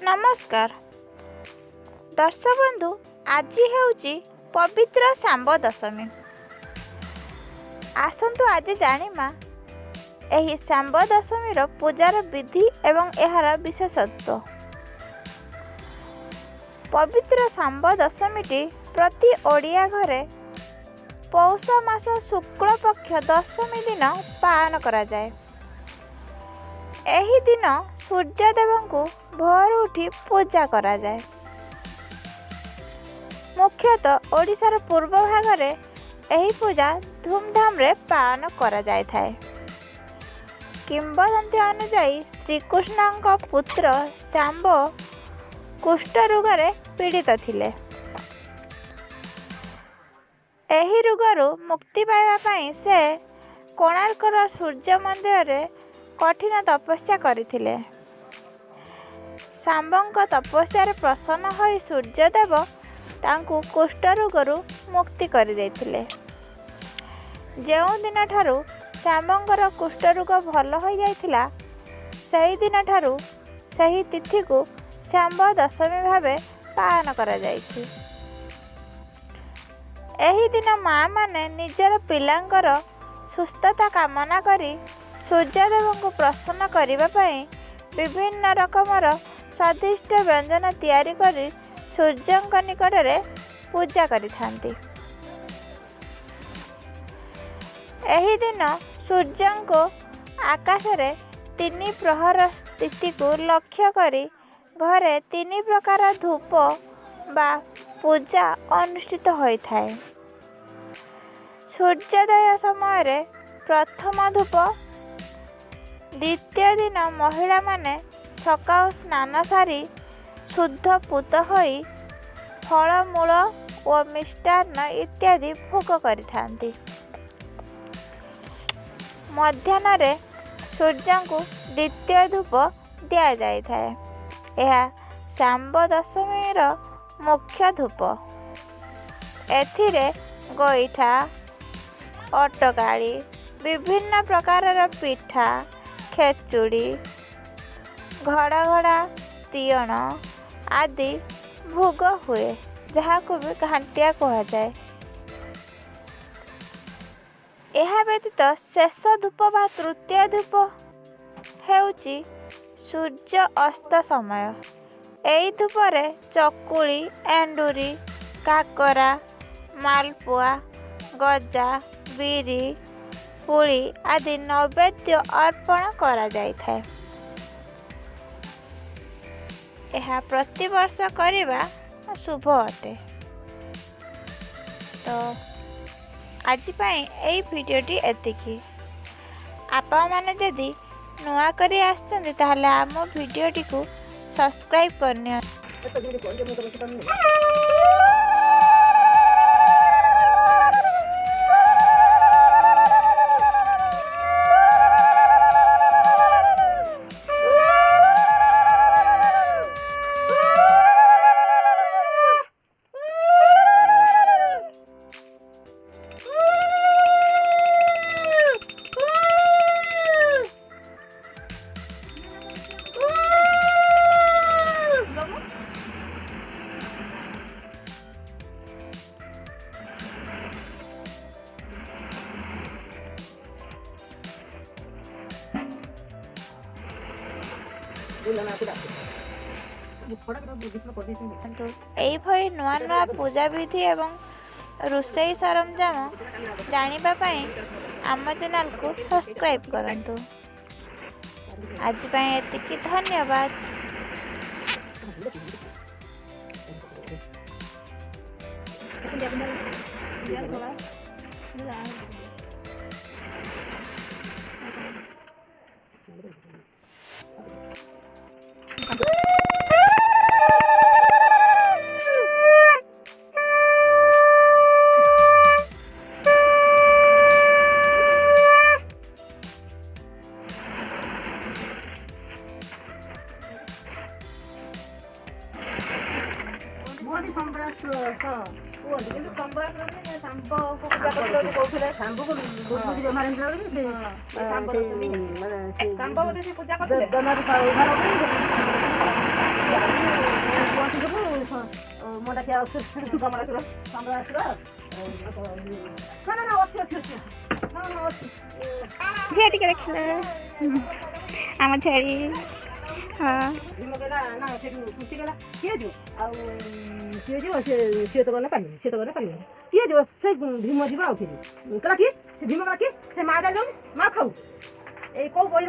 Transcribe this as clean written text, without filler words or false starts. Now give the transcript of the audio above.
नमस्कार दर्शक बंधु, आज हेउची पवित्र सांब दशमी। आसंतु आज जानिमा एही सांब दशमीर पूजार विधि एवं एहार विशेषत्व। पवित्र सांब दशमीटी प्रति ओडिया घरे पौष मास शुक्ल पक्ष दशमी दिन पालन करा जाए। एही दिन सूर्यदेव को भोर उठी पूजा करा जाए। मुख्यतः ओडिशार पूर्व भाग में एही पूजा धूमधाम रे पालन करा जाए थाए। किंवदंती अनुसार श्रीकृष्ण पुत्र सांब कुष्ठ रोगरे पीड़ित थिले। एही रोगरु मुक्ति पाइबा पई से कोणार्कर सूर्य मंदिर रे कठिन तपस्या करथिले। सांबंक तपस्या प्रसन्न होई सूर्यदेव तांकु कुष्ठ रोगरु मुक्ति कर देथिले। जेउ दिन ठारू सांबंकर कुष्ठ रोग भल हो जाइथिला, सही दिन ठारू सही तिथि को सांब दशमी भावे पालन करा जाइछि। एही दिन माँ माने निजर पिलांकर सुस्थता कामना करी सूर्यदेव को प्रसन्न करिबा पई विभिन्न रकमर स्वादिष्ट व्यंजन तैयारी करी सूर्यंक निकट रे पूजा करिथांती। एही दिन सूर्यंको आकाश रे 3 प्रहर स्थिति को लक्ष्य करी घरे 3 प्रकार धूप बा पूजा अनुष्ठित होइथाए। सूर्योदय समय रे प्रथम धूप, द्वितीय दिन महिला माने सकाळ स्नान सारी शुद्ध पूत होई फलमूल और मिष्टान्न इत्यादि भोग करिथांती। मध्याह्न रे सूर्य को द्वितीय धूप दिया जाय थाए। यह सांब दशमीर मुख्य धूप। एथिरे गोईठा, अटकाली, विभिन्न प्रकार पिठा, खेचुड़ी, घड़ा घड़ा, तीयण आदि भोग हुए, जहाँ को भी घांटिया कहा जाए। यह व्यतीत शेष धूप बा तृतीय धूप हेउची सूर्य अस्त समय। एई धूपरे चकुली, एंडुरी, काकरा, मालपुआ, गजा, बिरी, पुली आदि नैवेद्य अर्पण करा जाय थाए। यह प्रतिवर्ष करवा शुभ अटे। तो आज पाई एई भिडियोटी एतिकी। आपण माने जदि नुआ करी आछन ताहले आम भिडियोटी को सब्सक्राइब करनियो। एइभଳି ନୂଆ ନୂଆ ପୂଜା ବିଧି ଏବଂ ରୋଷେଇ ସରଞ୍ଜାମ ଜାଣିବା ପାଇଁ ଆମ ଚ୍ୟାନେଲକୁ ସବସ୍କ୍ରାଇବ୍ କରନ୍ତୁ। ଆଜି ପାଇଁ ଏତିକି, ଧନ୍ୟବାଦ। पूजा ଦେଖିଆ କମଳା ସୁର କମଳା ସୁର ନା ଅଛି ଅଛି ଅଛି ହଁ ଅଛି ଝିଅ ଟିକେ ଦେଖିଲେ ଆମ ଛେଳି ହଁ ଭୀମ କହିଲା ନା ସେଠୁ କୁର୍ତ୍ତି କହିଲା କିଏ ଯିବ ଆଉ କିଏ ଯିବ ସିଏ ତ ଗଲେ ପାରିବନି ସିଏ ତ ଗଲେ ପାରିବନି କିଏ ଯିବ ସେ ଭୀମ ଯିବ ଆଉ କିଏ କହିଲା କି ସେ ଭୀମ କହିଲା କି ସେ ମା ଯାଉନି ମା ଖାଉ ଏଇ କୋଉ ବହି